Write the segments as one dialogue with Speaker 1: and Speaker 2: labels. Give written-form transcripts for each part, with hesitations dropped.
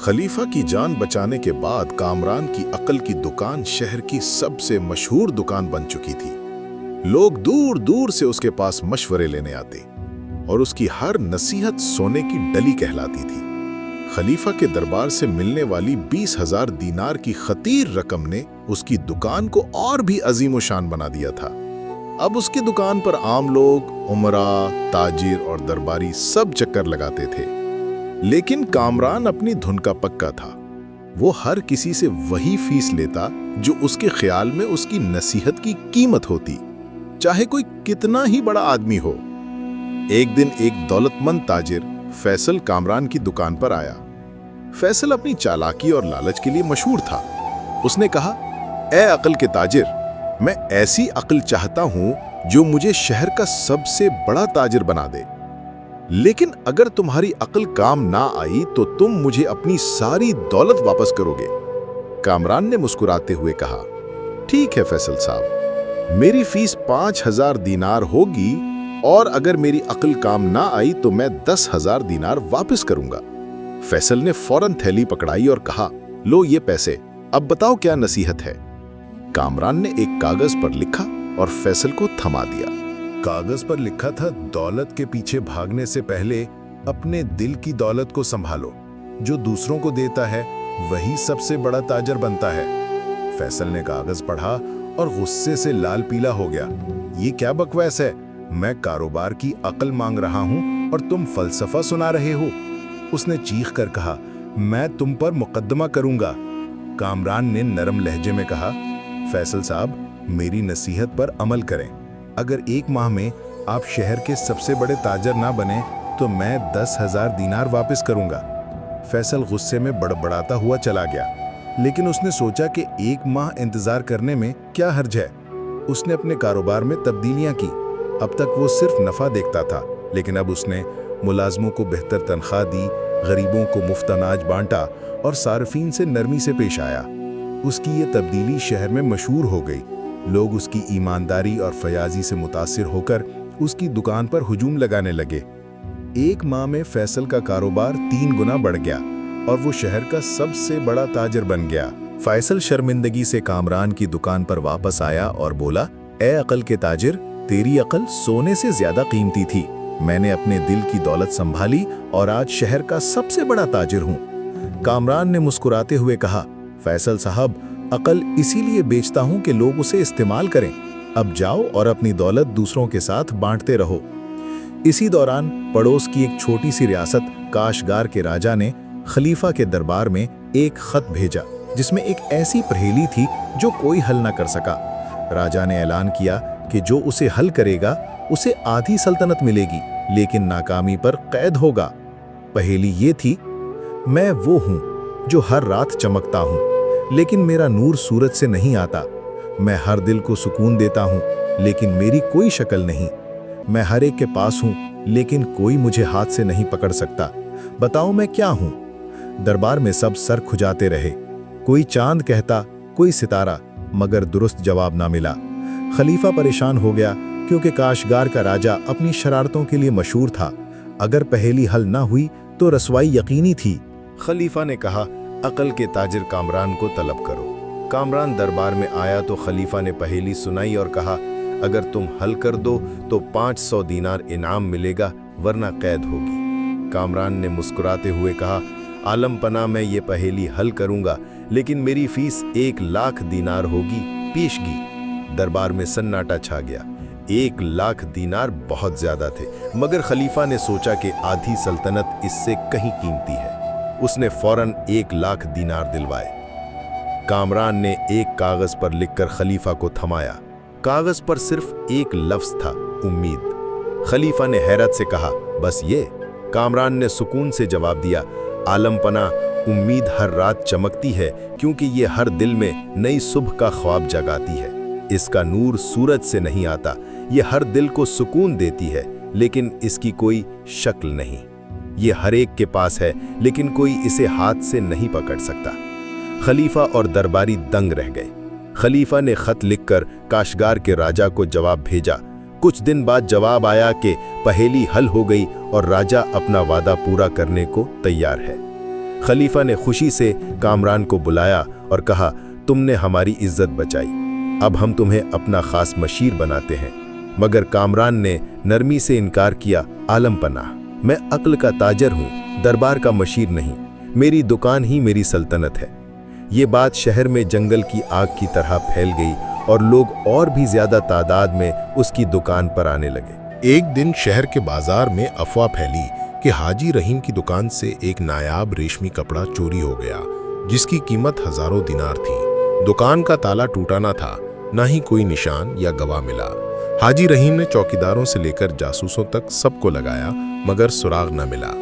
Speaker 1: खलीफा की जान बचाने के बाद कामरान की अक्ल की दुकान शहर की सबसे मशहूर दुकान बन चुकी थी। लोग दूर दूर से उसके पास मशवरे लेने आते और उसकी हर नसीहत सोने की डली कहलाती थी। खलीफा के दरबार से मिलने वाली 20,000 दीनार की खतीर रकम ने उसकी दुकान को और भी अजीम शान बना दिया था। अब उसकी दुकान पर आम लोग, उमरा, ताजिर और दरबारी सब चक्कर लगाते थे। लेकिन कामरान अपनी धुन का पक्का था। वो हर किसी से वही फीस लेता जो उसके ख्याल में उसकी नसीहत की कीमत होती, चाहे कोई कितना ही बड़ा आदमी हो। एक दिन एक दौलतमंद ताजिर फैसल कामरान की दुकान पर आया। फैसल अपनी चालाकी और लालच के लिए मशहूर था। उसने कहा, ए अक्ल के ताजिर, मैं ऐसी अक्ल चाहता हूं जो मुझे शहर का सबसे बड़ा ताजिर बना दे। लेकिन अगर तुम्हारी अक्ल काम ना आई तो तुम मुझे अपनी सारी दौलत वापस करोगे। कामरान ने मुस्कुराते हुए कहा, ठीक है फैसल साहब, मेरी फीस 5,000 दीनार होगी और अगर मेरी अक्ल काम ना आई तो मैं 10,000 दीनार वापस करूंगा। फैसल ने फौरन थैली पकड़ाई और कहा, लो ये पैसे, अब बताओ क्या नसीहत है। कामरान ने एक कागज पर लिखा और फैसल को थमा दिया। कागज पर लिखा था, दौलत के पीछे भागने से पहले अपने दिल की दौलत को संभालो। जो दूसरों को देता है वही सबसे बड़ा ताजर बनता है। फैसल ने कागज पढ़ा और गुस्से से लाल पीला हो गया। ये क्या बकवास है? मैं कारोबार की अक्ल मांग रहा हूं और तुम फलसफा सुना रहे हो। उसने चीख कर कहा, मैं तुम पर मुकदमा करूंगा। कामरान ने नरम लहजे में कहा, फैसल साहब, मेरी नसीहत पर अमल करें। अगर एक माह में आप शहर के सबसे बड़े ताजर ना बने तो मैं 10,000 दीनार वापस करूंगा। फैसल गुस्से में बड़बड़ाता हुआ चला गया, लेकिन उसने सोचा कि एक माह इंतजार करने में क्या हर्ज है। उसने अपने कारोबार में तब्दीलियां की। अब तक वो सिर्फ नफा देखता था, लेकिन अब उसने मुलाजमों को बेहतर तनख्वाह दी, गरीबों को मुफ्त अनाज बांटा और सार्फिन से नरमी से पेश आया। उसकी ये तब्दीली शहर में मशहूर हो गई। लोग उसकी ईमानदारी और फयाजी से मुतासिर होकर उसकी दुकान पर हुजूम लगाने लगे। एक माह में फैसल का कारोबार 3 गुना बढ़ गया और वो शहर का सबसे बड़ा ताजिर बन गया। फैसल शर्मिंदगी से कामरान की दुकान पर वापस आया और बोला, ए अक्ल के ताजिर, तेरी अक्ल सोने से ज्यादा कीमती थी। मैंने अपने दिल की दौलत संभाली और आज शहर का सबसे बड़ा ताजिर हूँ। कामरान ने मुस्कुराते हुए कहा, फैसल साहब, अक्ल इसीलिए बेचता हूं कि लोग उसे इस्तेमाल करें। अब जाओ और अपनी दौलत दूसरों के साथ बांटते रहो। इसी दौरान पड़ोस की एक छोटी सी रियासत काशगार के राजा ने खलीफा के दरबार में एक खत भेजा, जिसमें एक ऐसी पहेली थी जो कोई हल न कर सका। राजा ने ऐलान किया कि जो उसे हल करेगा उसे आधी सल्तनत मिलेगी, लेकिन नाकामी पर कैद होगा। पहेली ये थी, मैं वो हूँ जो हर रात चमकता हूँ, लेकिन मेरा नूर सूरज से नहीं आता। मैं हर दिल को सुकून देता हूँ, लेकिन मेरी कोई शक्ल नहीं। मैं हर एक के पास हूँ, लेकिन कोई मुझे हाथ से नहीं पकड़ सकता। बताओ मैं क्या हूँ? दरबार में सब सर खुजाते रहे। कोई चांद कहता, कोई सितारा, मगर दुरुस्त जवाब ना मिला। खलीफा परेशान हो गया, क्योंकि काशगार का राजा अपनी शरारतों के लिए मशहूर था। अगर पहेली हल ना हुई तो रसवाई यकीनी थी। खलीफा ने कहा, अक्ल के ताजिर कामरान को तलब करो। कामरान दरबार में आया तो खलीफा ने पहेली सुनाई और कहा, अगर तुम हल कर दो तो 500 दीनार इनाम मिलेगा, वरना कैद होगी। कामरान ने मुस्कुराते हुए कहा, आलम पना, मैं ये पहेली हल करूंगा, लेकिन मेरी फीस 1,00,000 दीनार होगी, पेशगी। दरबार में सन्नाटा छा गया। 1,00,000 दीनार बहुत ज्यादा थे, मगर खलीफा ने सोचा कि आधी सल्तनत इससे कहीं कीमती है। उसने फौरन 1,00,000 दीनार दिलवाए। कामरान ने एक कागज पर लिखकर खलीफा को थमाया। कागज पर सिर्फ एक लफ्ज था, उम्मीद। खलीफा ने हैरत से कहा, बस ये? कामरान ने सुकून से जवाब दिया, आलम पना, उम्मीद हर रात चमकती है, क्योंकि ये हर दिल में नई सुबह का ख्वाब जगाती है। इसका नूर सूरज से नहीं आता। ये हर दिल को सुकून देती है, लेकिन इसकी कोई शक्ल नहीं। ये हर एक के पास है, लेकिन कोई इसे हाथ से नहीं पकड़ सकता। खलीफा और दरबारी दंग रह गए। खलीफा ने खत लिखकर काशगार के राजा को जवाब भेजा। कुछ दिन बाद जवाब आया कि पहेली हल हो गई और राजा अपना वादा पूरा करने को तैयार है।
Speaker 2: खलीफा ने खुशी से कामरान को बुलाया और कहा, तुमने हमारी इज्जत बचाई, अब हम तुम्हें अपना खास मशीर बनाते हैं। मगर कामरान ने नरमी से इनकार किया, आलम पनाह, मैं अक्ल का ताजर हूँ, दरबार का मशीर नहीं, मेरी दुकान ही मेरी सल्तनत है। ये बात शहर में जंगल की आग की तरह फैल गई और लोग और भी ज्यादा तादाद में उसकी दुकान पर आने लगे।
Speaker 1: एक दिन शहर के बाजार में अफवाह फैली कि हाजी रहीम की दुकान से एक नायाब रेशमी कपड़ा चोरी हो गया, जिसकी कीमत हजारों दिनार थी। दुकान का ताला टूटा ना था, ना ही कोई निशान या गवाह मिला। हाजी रहीम ने चौकीदारों से लेकर जासूसों तक सबको लगाया, मगर सुराग न मिला।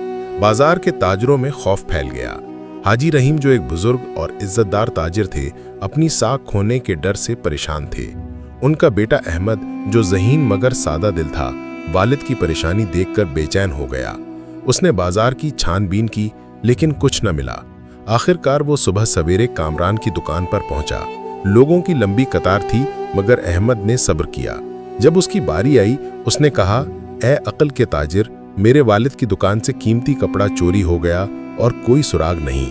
Speaker 1: बाजार के ताजरों में खौफ फैल गया। हाजी रहीम, जो एक बुजुर्ग और इज्जतदार ताजिर थे, अपनी साख खोने के डर से परेशान थे। उनका बेटा अहमद, जो ज़हीन मगर सादा दिल था, वालिद की परेशानी देखकर बेचैन हो गया। उसने बाजार की छानबीन की, लेकिन कुछ न मिला। आखिरकार वो सुबह सवेरे कामरान की दुकान पर पहुंचा। लोगों की लंबी कतार थी, मगर अहमद ने सब्र किया। जब उसकी बारी आई, उसने कहा, ए अक्ल के ताजिर, मेरे वालिद की दुकान से कीमती कपड़ा चोरी हो गया और कोई सुराग नहीं।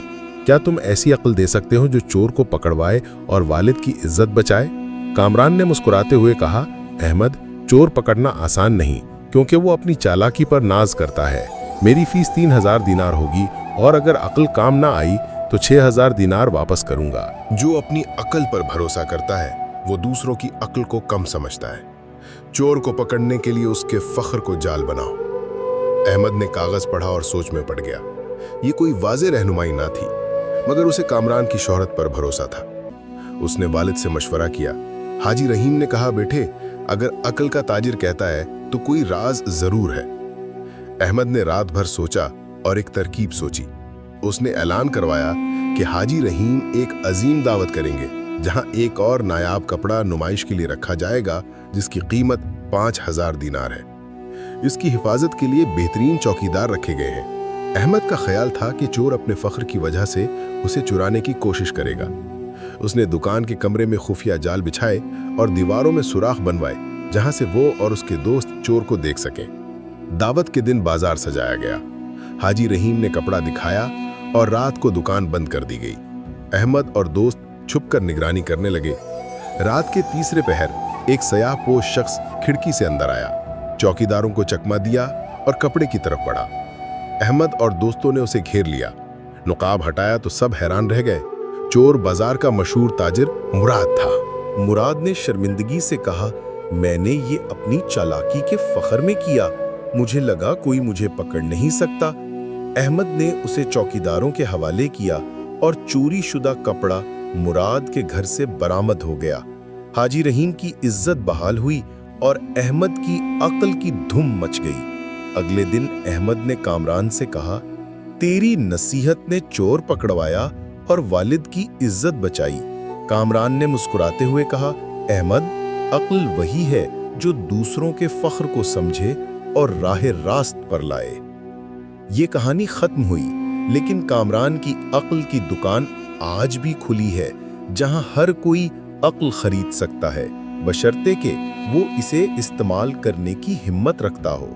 Speaker 1: क्या तुम ऐसी अक्ल दे सकते हो जो चोर को पकड़वाए और वालिद की इज्जत बचाए? कामरान ने मुस्कुराते हुए कहा, अहमद, चोर पकड़ना आसान नहीं, क्योंकि वो अपनी चालाकी पर नाज करता है। मेरी फीस 3000 दिनार होगी, और अगर अक्ल काम ना आई तो 6000 दिनार वापस करूंगा।
Speaker 3: जो अपनी अक्ल पर भरोसा करता है, वो दूसरों की अक्ल को कम समझता है। चोर को पकड़ने के लिए उसके फख्र को जाल बनाओ। अहमद ने कागज पढ़ा और सोच में पड़ गया। ये कोई वाज़े रहनुमाई ना थी, मगर उसे कामरान की शोहरत पर भरोसा था। उसने वालिद से मशवरा किया। हाजी रहीम ने कहा, बेटे, अगर अक्ल का ताजिर कहता है तो कोई राज जरूर है। अहमद ने रात भर सोचा और एक तरकीब सोची। उसने ऐलान करवाया कि हाजी रहीम एक अजीम दावत करेंगे, जहां एक और नायाब कपड़ा नुमाइश के लिए रखा जाएगा, जिसकी कीमत 5000 दिनार है। इसकी हिफाजत के लिए बेहतरीन चौकीदार रखे गए हैं। अहमद का ख्याल था कि चोर अपने फख्र की वजह से उसे चुराने की कोशिश करेगा। उसने दुकान के कमरे में खुफिया जाल बिछाए और दीवारों में सुराख बनवाए, जहां से वो और उसके दोस्त चोर को देख सकें। दावत के दिन बाजार सजाया गया। हाजी रहीम ने कपड़ा दिखाया और रात को दुकान बंद कर दी गई। अहमद और दोस्त छुपकर निगरानी करने लगे। रात के तीसरे पहर एक सयाहपोश शख्स खिड़की से अंदर आया, चौकीदारों को चकमा दिया और कपड़े की तरफ बढ़ा। अहमद और दोस्तों ने उसे घेर लिया। नुकाब हटाया तो सब हैरान रह गए। चोर बाजार का मशहूर ताजिर मुराद था।
Speaker 2: मुराद ने शर्मिंदगी से कहा, मैंने ये अपनी चालाकी के फख्र में किया, मुझे लगा कोई मुझे पकड़ नहीं सकता। अहमद ने उसे चौकीदारों के हवाले किया और चोरी शुदा कपड़ा मुराद के घर से बरामद हो गया। हाजी रहीम की इज्जत बहाल हुई और अहमद की अक्ल की धूम मच गई। अगले दिन अहमद ने कामरान से कहा, तेरी नसीहत ने चोर पकड़वाया और वालिद की इज्जत बचाई। कामरान ने मुस्कुराते हुए कहा, अहमद, अक्ल वही है जो दूसरों के फख्र को समझे और राह रास्त पर लाए। ये कहानी खत्म हुई, लेकिन कामरान की अक्ल की दुकान आज भी खुली है, जहां हर कोई अक्ल खरीद सकता है, बशर्ते कि वो इसे इस्तेमाल करने की हिम्मत रखता हो।